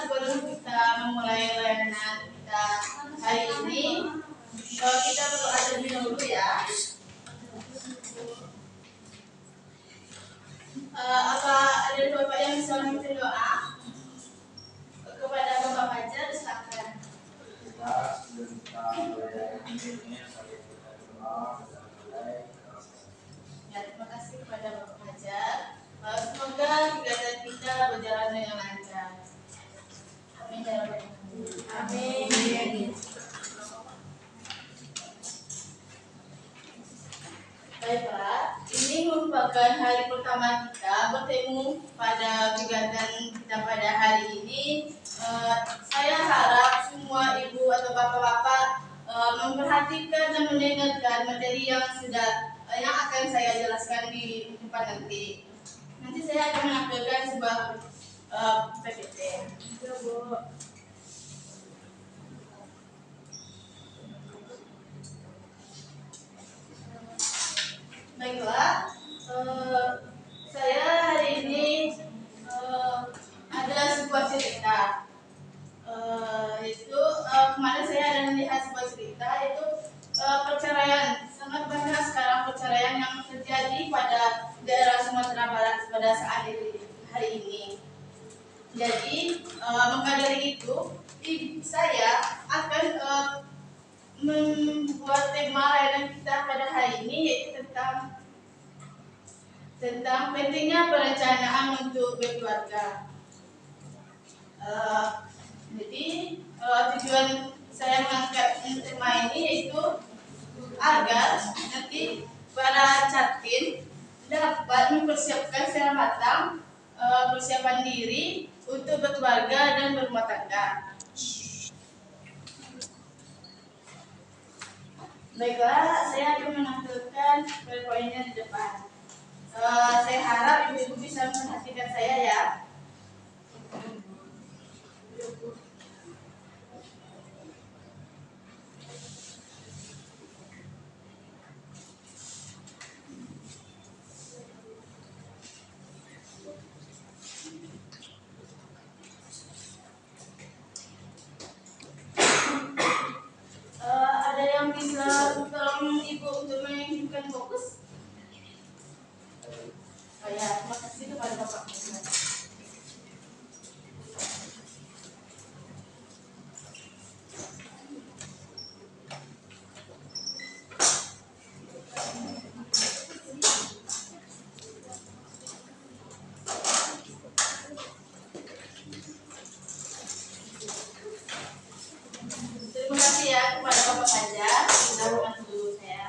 sebelum kita memulai layanan kita hari ini, kita perlu ada dulu ya. Apa ada bapak yang bisa memimpin doa kepada Bapak Fajar? Silakan. Ya, terima kasih kepada Bapak Fajar. Semoga kegiatan kita berjalan dengan lancar. Amin ya Rabbal alamin. Amin. Baiklah, ini merupakan hari pertama kita bertemu pada kegiatan kita pada hari ini. Saya harap semua ibu atau bapak-bapak memperhatikan dan mendengarkan materi yang akan saya jelaskan di depan nanti. Nanti saya akan menampilkan sebuah PPT. Baiklah, saya hari ini ada sebuah cerita. Itu kemarin saya ada melihat sebuah cerita itu perceraian. Sangat banyak sekarang perceraian yang terjadi pada daerah Sumatera Barat pada saat hari ini. Jadi maka dari itu saya akan membuat tema layanan kita pada hari ini yaitu tentang pentingnya perencanaan untuk berkeluarga. Jadi tujuan saya mengangkat tema ini yaitu agar nanti para catin dapat mempersiapkan secara matang persiapan diri untuk berkeluarga dan berumah tangga. Baiklah, saya akan menampilkan poin-poinnya di depan. Saya harap ibu-ibu bisa memperhatikan saya ya. Ada yang bisa tolong ibu untuk menunjukkan fokus? Oh ya, terima kasih kepada Bapak. Terima kasih ya kepada Bapak Fajar sudah membantu saya.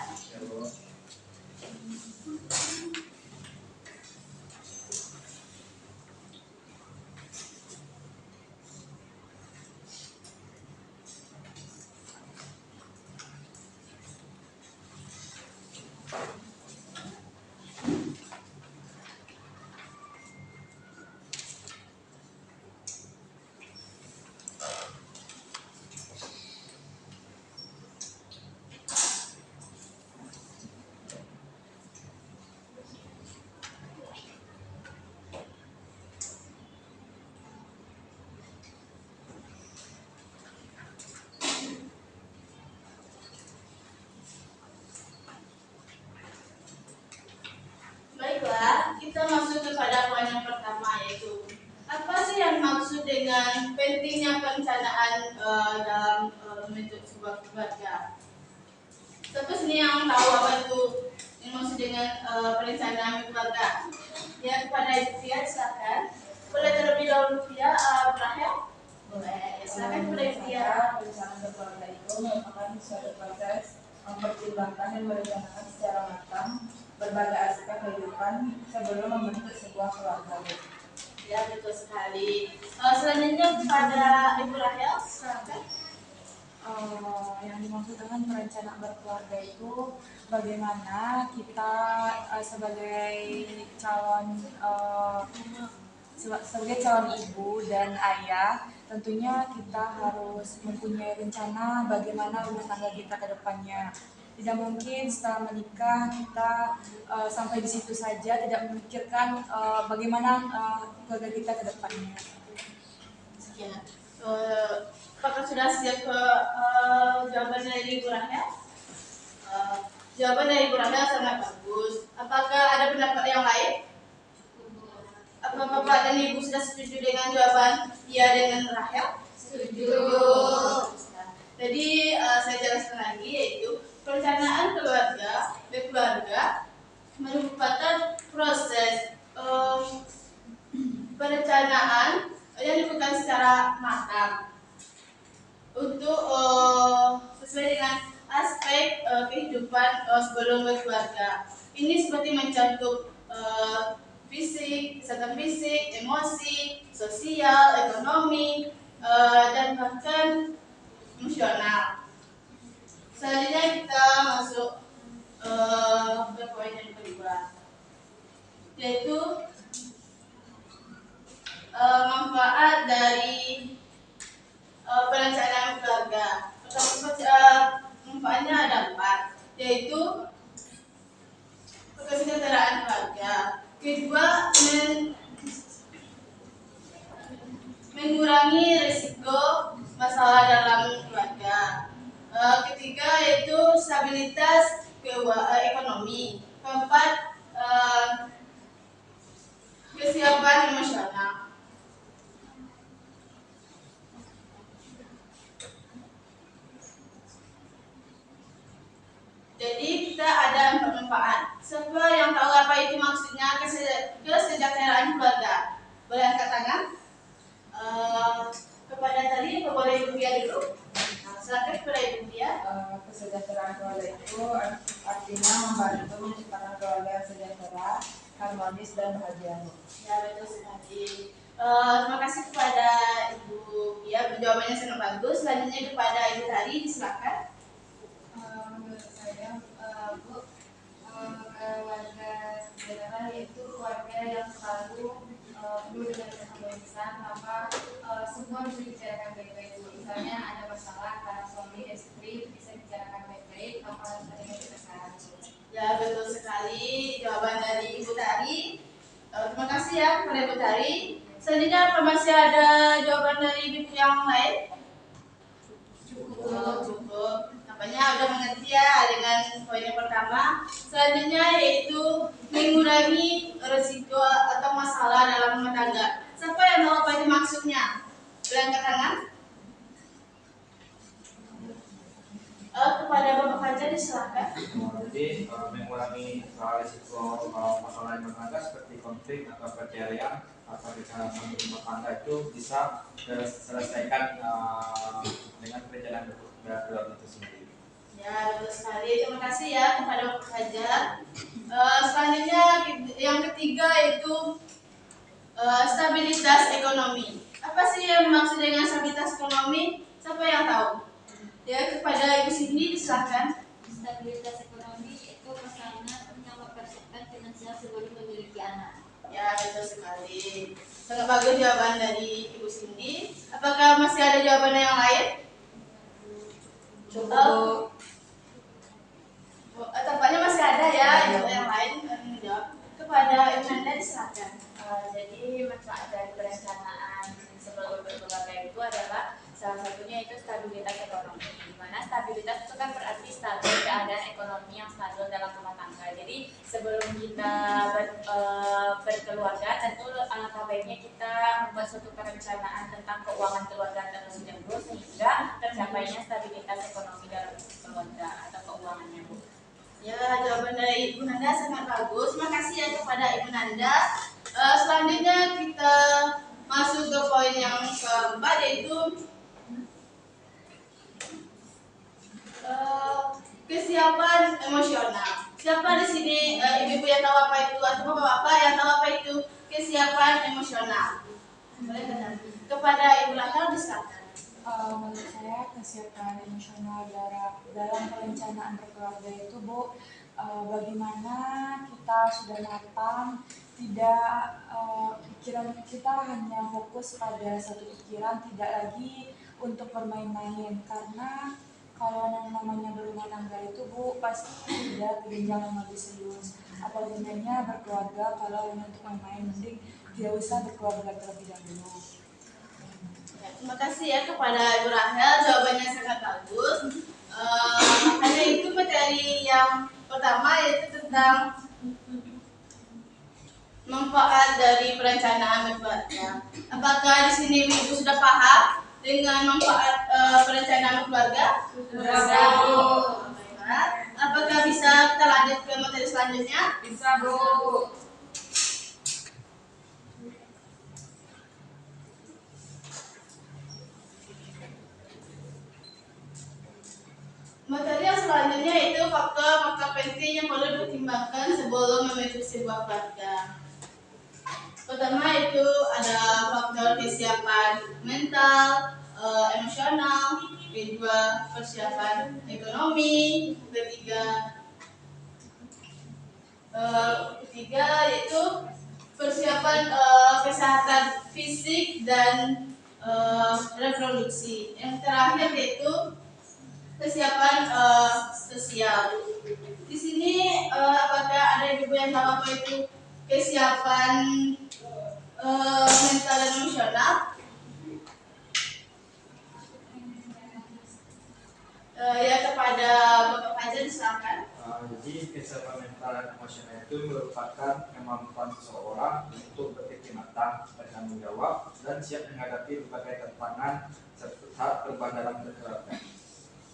Baiklah, kita masuk kepada poin yang pertama yaitu apa sih yang maksud dengan pentingnya perencanaan dalam membentuk sebuah keluarga? Siapa sini yang tahu apa itu yang maksud dengan perencanaan keluarga? Ya, kepada Ibu Fia, silakan. Boleh terlebih dahulu Fia, Rahel? Boleh, ya, silakan kepada Ibu Fia. Perencanaan berkeluarga itu merupakan suatu proses mempertimbangkan dan merencanakan secara matang berbagai aspek kehidupan sebelum membentuk sebuah keluarga. Ya, betul sekali. Selanjutnya kepada Ibu Rahel, silakan. Yang dimaksud dengan perencanaan berkeluarga itu bagaimana kita sebagai calon ibu dan ayah tentunya kita harus mempunyai rencana bagaimana rumah tangga kita ke depannya. Tidak mungkin setelah menikah kita sampai di situ saja, tidak memikirkan bagaimana keluarga kita ke depannya. Sekian. Apakah sudah siap ke jawaban dari Ibu Rahel? Jawaban dari Ibu Rahel sangat bagus. Apakah ada pendapat yang lain? Apa Bapak dan Ibu sudah setuju dengan jawaban iya dengan Rahel? Setuju. Jadi saya jelaskan lagi, yaitu perencanaan keluarga merupakan proses perencanaan yang dilakukan secara matang untuk sesuai dengan aspek kehidupan sebelum berkeluarga. Ini seperti mencakup kesehatan fisik, emosi, sosial, ekonomi, dan bahkan emosional. Selanjutnya kita masuk ke poin yang kedua, yaitu manfaat dari perencanaan keluarga. Manfaatnya ada 4, yaitu kesejahteraan keluarga. Kedua, mengurangi risiko masalah dalam keluarga. Ketiga, yaitu stabilitas ekonomi. Keempat, kesiapan emosional. Jadi kita ada 4 manfaat. Siapa yang tahu apa itu maksudnya kesejahteraan keluarga? Boleh angkat tangan? Kepada tadi, boleh Ibu Bia dulu? Silakan kepada Ibu Bia. Kesejahteraan keluarga itu artinya membantu menciptakan keluarga yang sejahtera, harmonis dan bahagia. Ya, betul sekali. Terima kasih kepada Ibu Bia, jawabannya sangat bagus. Selanjutnya kepada Ibu Tari, silakan. Menurut saya, Bu, keluarga sejahtera yaitu keluarga yang selalu penuh dengan keharmonisan, tanpa semua bisa dibicarakan baik-baik. Misalnya ada masalah antara suami dan istri, bisa dibicarakan baik-baik tanpa harus ada yang bertengkar. Ya, betul sekali jawaban dari Ibu Tari. Terima kasih ya kepada Ibu Tari. Selanjutnya apa masih ada jawaban dari Ibu yang lain? Cukup. Nampaknya udah mengerti ya dengan poin yang pertama. Selanjutnya yaitu mengurangi risiko atau masalah dalam rumah tangga. Siapa yang tahu apa itu maksudnya? Boleh angkat tangan? Kepada Bapak Fajar disilahkan. Jadi mengurangi risiko masalah rumah tangga seperti konflik atau perceraian atau kekerasan rumah tangga itu bisa diselesaikan dengan perencanaan keluarga itu sendiri. Ya, betul sekali. Terima kasih ya kepada Bapak Fajar. Selanjutnya yang ketiga yaitu stabilitas ekonomi. Apa sih yang maksud dengan stabilitas ekonomi? Siapa yang tahu? Ya, kepada Ibu Cindy disilahkan. Stabilitas ekonomi itu pasangan yang mempersiapkan finansial sebelum memiliki anak. Ya, betul sekali. Sangat bagus jawaban dari Ibu Cindy. Apakah masih ada jawaban yang lain? Cukup. Tampaknya masih ada ya yang lain menjawab. Kepada Ibu Nanda disilahkan. Jadi manfaat dari perencanaan sebelum berkeluarga itu adalah salah satunya itu stabilitas ekonomi. Di mana stabilitas itu kan berarti stabil, keadaan ekonomi yang stabil dalam rumah tangga. Jadi sebelum kita berkeluarga, tentu alangkah baiknya kita membuat suatu perencanaan tentang keuangan keluarga terlebih dahulu sehingga tercapainya stabilitas ekonomi dalam keluarga atau keuangannya, Bu. Ya, jawaban dari Ibu Nanda sangat bagus. Makasih ya kepada Ibu Nanda. Selanjutnya kita masuk ke poin yang keempat, yaitu kesiapan emosional. Siapa di sini ibu-ibu yang tahu apa itu atau bapak-bapak yang tahu apa itu kesiapan emosional? Boleh kepada Ibu Rahel diserahkan. Menurut saya kesiapan emosional dalam perencanaan berkeluarga itu, Bu, bagaimana kita sudah matang, tidak pikiran kita hanya fokus pada satu pikiran, tidak lagi untuk bermain-main, karena Kalau yang namanya berumah tangga itu Bu pasti sudah ke jenjang yang lebih serius. Apa gunanya berkeluarga kalau untuk main-main, mending tidak usah berkeluarga terlebih dahulu. Ya, terima kasih ya kepada Ibu Rahel, jawabannya sangat bagus. Hanya itu materi yang pertama yaitu tentang manfaat dari perencanaan berkeluarga. Apakah di sini Ibu sudah paham dengan manfaat perencanaan berkeluarga? Sudah, Bu. Baiklah. Apakah bisa kita lanjut ke materi selanjutnya? Bisa Bu. Materi yang selanjutnya itu faktor-faktor penting yang perlu dipertimbangkan sebelum membentuk sebuah keluarga. Pertama itu ada faktor kesiapan mental, emosional, kedua persiapan ekonomi, ketiga yaitu persiapan kesehatan fisik dan reproduksi. Yang terakhir yaitu kesiapan sosial. Di sini apakah ada ibu yang tahu apa itu kesiapan mental dan emosional? Ya kepada Bapak Fajar silakan. Jadi kesiapan mental dan emosional itu merupakan kemampuan seseorang untuk berpikir matang, bertanggung jawab, dan siap menghadapi berbagai tantangan saat berubah dalam berkeluarga.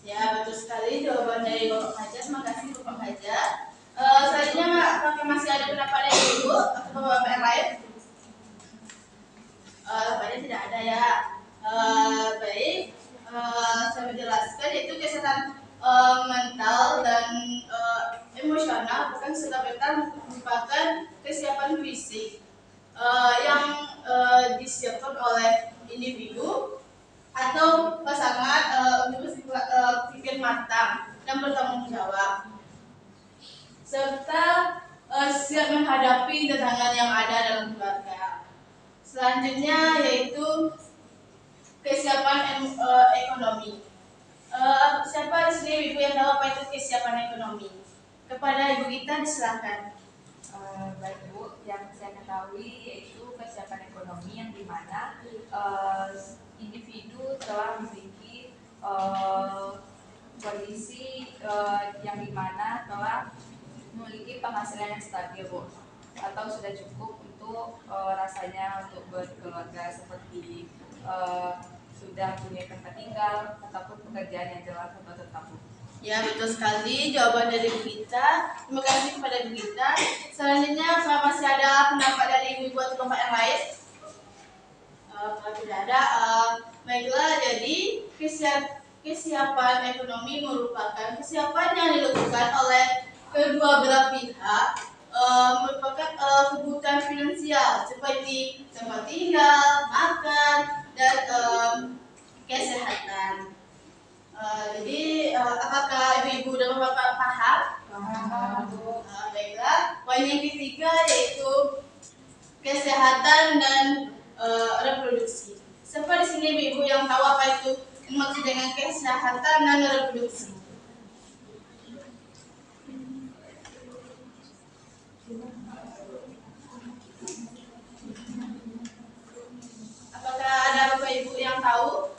Ya betul sekali jawaban dari Bapak Fajar. Terima kasih Bapak Fajar. Selanjutnya apakah masih ada pendapat dari Ibu atau Bapak yang lain? Tampaknya tidak ada ya. Baik, saya menjelaskan yaitu kesehatan mental dan emosional bukan serta-merta merupakan kesiapan fisik yang disiapkan oleh individu atau pasangan untuk berpikir matang dan bertanggung jawab serta siap menghadapi tantangan yang ada dalam keluarga. Selanjutnya yaitu kesiapan ekonomi. Siapa di sini ibu yang tahu apa itu kesiapan ekonomi? Kepada Ibu Gita disilakan. Baik Bu, yang saya ketahui yaitu kesiapan ekonomi yang dimana individu telah memiliki kondisi yang dimana telah memiliki penghasilan yang stabil Bu, atau sudah cukup untuk rasanya untuk berkeluarga, seperti sudah punya tempat tinggal ataupun pekerjaan yang jelas atau tetap Bu. Ya betul sekali jawaban dari Ibu Gita. Terima kasih kepada Ibu Gita. Selanjutnya apakah masih ada pendapat dari ibu atau bapak yang lain? Kalau tidak ada, baiklah. Jadi kesiapan ekonomi merupakan kesiapan yang dilakukan oleh kedua belah pihak, merupakan kebutuhan finansial seperti tempat tinggal, makan, dan kesehatan. Jadi apakah ibu-ibu dan bapak paham? Paham Bu. Baiklah. Poin yang ketiga yaitu kesehatan dan reproduksi. Siapa di sini ibu-ibu yang tahu apa itu maksud dengan kesehatan dan reproduksi? Apakah ada bapak ibu yang tahu?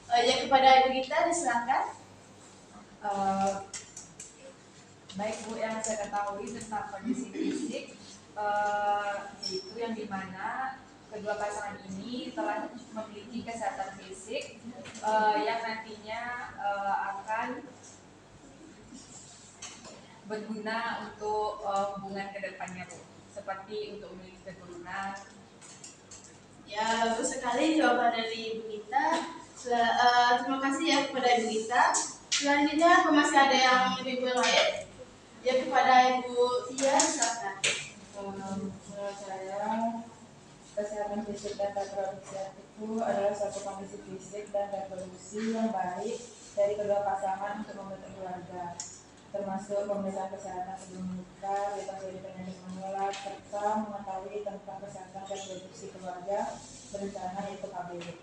Ya kepada Ibu Gita disilakan. Baik Bu, yang saya ketahui tentang kondisi fisik yaitu yang dimana kedua pasangan ini telah memiliki kesehatan fisik yang nantinya akan berguna untuk hubungan kedepannya Bu, seperti untuk memiliki keturunan. Ya bagus sekali jawaban dari Ibu Gita. Terima kasih ya kepada Ibu Gita. Selanjutnya masih ada yang ibu lain? Ya kepada Ibu Tia silakan. Menurut saya kesehatan fisik dan reproduksi itu adalah suatu kondisi fisik dan reproduksi yang baik dari kedua pasangan untuk membentuk keluarga, termasuk pemeriksaan kesehatan sebelum menikah, bebas dari penyakit menular, serta mengetahui tentang kesehatan reproduksi keluarga berencana yaitu KBR.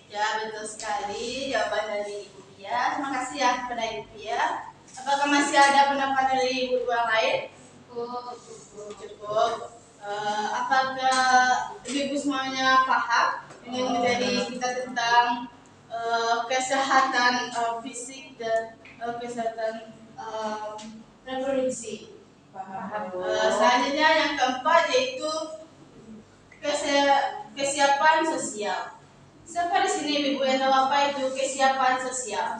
Ya betul sekali jawaban dari Ibu Ya, terima kasih ya kepada Ibu ya. Apakah masih ada pendapat dari Ibu yang lain? Cukup. Apakah Ibu semuanya paham dengan materi kita tentang kesehatan fisik dan kesehatan reproduksi? Paham. Selanjutnya yang keempat yaitu kesiapan sosial. Siapa di sini Ibu yang tahu apa itu kesiapan sosial?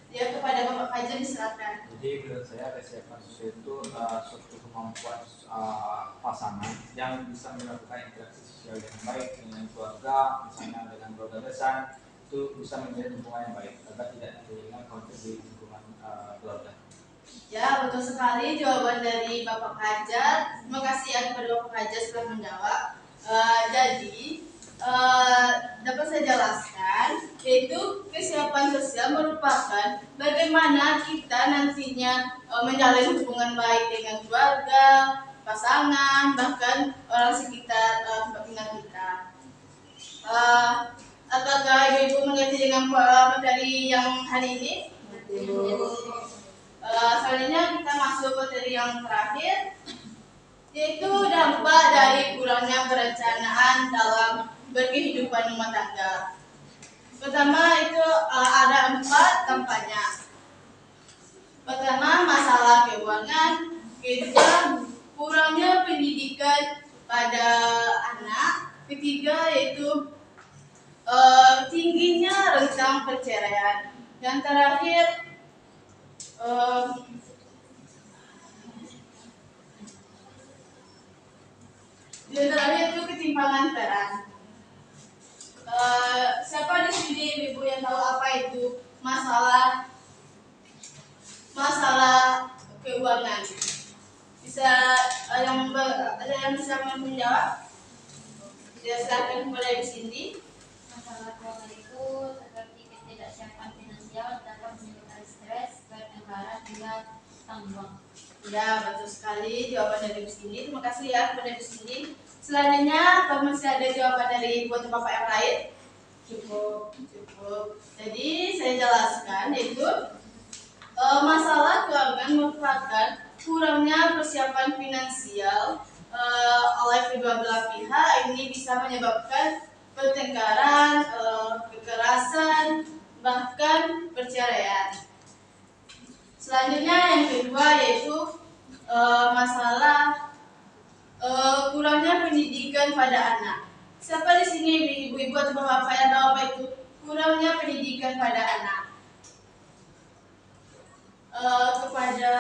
Ya, kepada Bapak Fajar diserahkan. Jadi menurut saya kesiapan sosial itu suatu kemampuan pasangan yang bisa melakukan interaksi sosial yang baik dengan keluarga, misalnya dengan keluarga besar, itu bisa menjadi hubungan yang baik agar tidak terjadi konflik di lingkungan keluarga. Ya, betul sekali jawaban dari Bapak Fajar. Terima kasih ya kepada Bapak Fajar sudah menjawab. Dapat saya jelaskan, yaitu kesiapan sosial merupakan bagaimana kita nantinya menjalin hubungan baik dengan keluarga, pasangan, bahkan orang sekitar tempat tinggal kita. Apakah Ibu mengerti dengan materi yang hari ini? Selanjutnya kita masuk materi yang terakhir, yaitu dampak dari kurangnya perencanaan dalam berkehidupan rumah tangga. Pertama itu ada 4 dampaknya. Pertama, masalah keuangan. Kedua, kurangnya pendidikan pada anak. Ketiga yaitu tingginya rentang perceraian. Dan terakhir itu ketimpangan peran. Siapa di sini Ibu yang tahu apa itu masalah keuangan? Bisa ada yang bisa menjawab? Saya silakan kepada Ibu Cindy. Masalah keuangan itu seperti ketidaksiapan finansial dapat menyebabkan stres, bertengkaran hingga tanggung. Ya, betul sekali jawaban dari Ibu Cindy. Terima kasih ya kepada Ibu Cindy. Selanjutnya, apakah masih ada jawaban dari Ibu atau Bapak yang lain? Cukup. Jadi saya jelaskan yaitu masalah keuangan merupakan kurangnya persiapan finansial oleh kedua belah pihak. Ini bisa menyebabkan pertengkaran, kekerasan, bahkan perceraian. Selanjutnya yang kedua yaitu masalah kurangnya pendidikan pada anak. Siapa di sini ibu-ibu atau bapak yang tahu apa itu kurangnya pendidikan pada anak? Kepada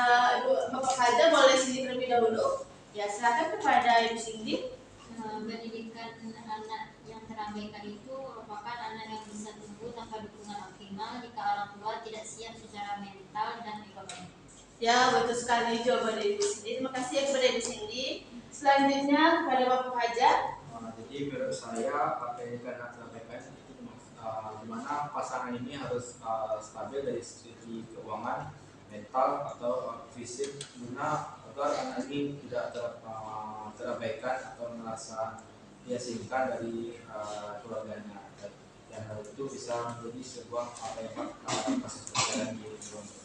Ibu Bapak Fajar boleh sini terlebih dahulu. Ya, silakan kepada Ibu Cindy. Pendidikan anak yang terabaikan itu merupakan anak yang bisa tumbuh tanpa dukungan optimal jika orang tua tidak siap secara mental dan ekonomi. Ya, betul sekali jawaban dari Ibu Cindy. Terima kasih ya kepada Ibu Cindy. Selanjutnya kepada Bapak Fajar. Jadi menurut saya pendidikan anak terabaikan itu di mana pasangan ini harus stabil dari segi keuangan, mental atau fisik guna agar anak ini tidak terabaikan atau merasa diasingkan dari keluarganya, dan hal itu bisa menjadi sebuah kasus perceraian di keluarga.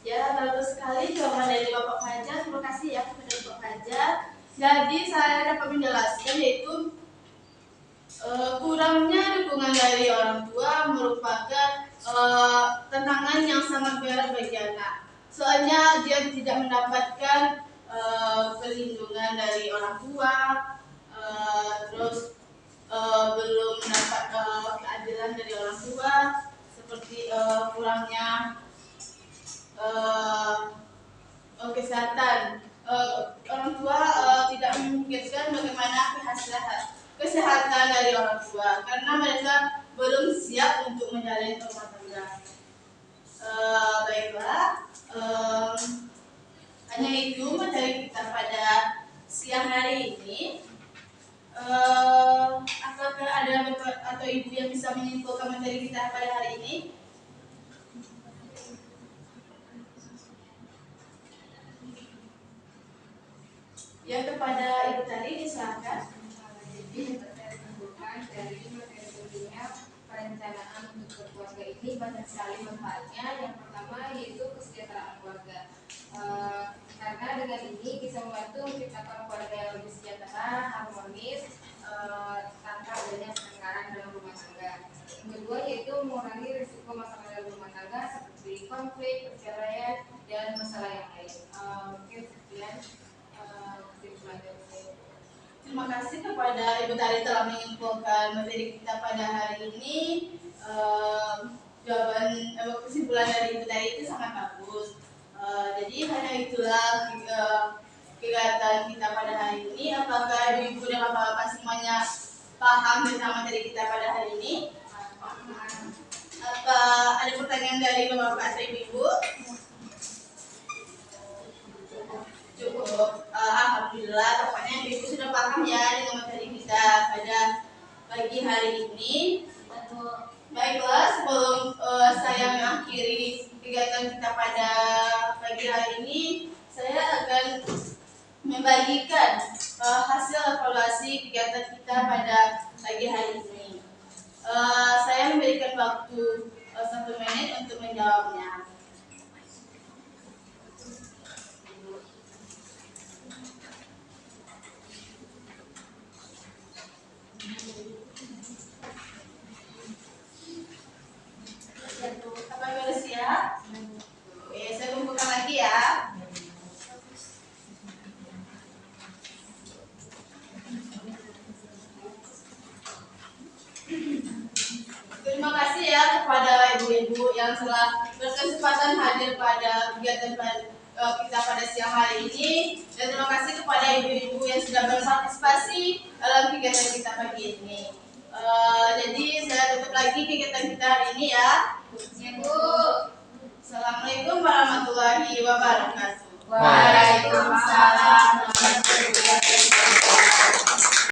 Ya, bagus sekali jawaban dari Bapak Fajar. Terima kasih ya kepada Bapak Fajar. Jadi saya dapat menjelaskan yaitu kurangnya dukungan dari orang tua merupakan tantangan yang sangat berat bagi anak. Soalnya dia tidak mendapatkan perlindungan dari orang tua, terus belum mendapat keadilan dari orang tua, seperti kurangnya kesehatan. Orang tua tidak memikirkan bagaimana kesehatan dari orang tua karena mereka belum siap untuk menjalin rumah tangga. Baiklah, hanya itu materi kita pada siang hari ini. Apakah ada bapak atau ibu yang bisa menyimpulkan materi kita pada hari ini? Ya, kepada Ibu tadi diserahkan. Jadi dapat saya simpulkan dari materi kuliah pada perencanaan untuk berkeluarga ini banyak sekali manfaatnya. Yang pertama yaitu kesejahteraan keluarga. Karena dengan ini bisa membantu menciptakan keluarga yang lebih sejahtera, harmonis, tanpa adanya pertengkaran dalam rumah tangga. Yang kedua yaitu mengurangi risiko masalah dalam rumah tangga seperti konflik, perceraian, dan masalah yang lain. Mungkin sekian kesimpulan. Terima kasih kepada Ibu Tari telah menginfokan materi kita pada hari ini. Kesimpulan dari Ibu Tari itu sangat bagus. Jadi hanya itulah kegiatan kita pada hari ini. Apakah Ibu dan Bapak-Bapak semuanya paham tentang materi kita pada hari ini? Apa ada pertanyaan dari Bapak-Bapak atau Ibu? Cukup. Alhamdulillah, tampaknya Ibu sudah paham ya dengan materi kita pada pagi hari ini. Baiklah, sebelum saya mengakhiri kegiatan kita pada pagi hari ini, saya akan membagikan hasil evaluasi kegiatan kita pada pagi hari ini. Saya memberikan waktu 1 menit untuk menjawabnya. Apa sudah siap? Oke, saya kumpulkan lagi ya. Terima kasih ya kepada ibu-ibu yang telah berkesempatan hadir pada kegiatan kita pada siang hari ini, dan terima kasih kepada ibu-ibu yang sudah berpartisipasi dalam kegiatan kita pagi ini. Jadi saya tutup lagi kegiatan kita hari ini ya. Bu. Assalamualaikum warahmatullahi wabarakatuh. Waalaikumsalam.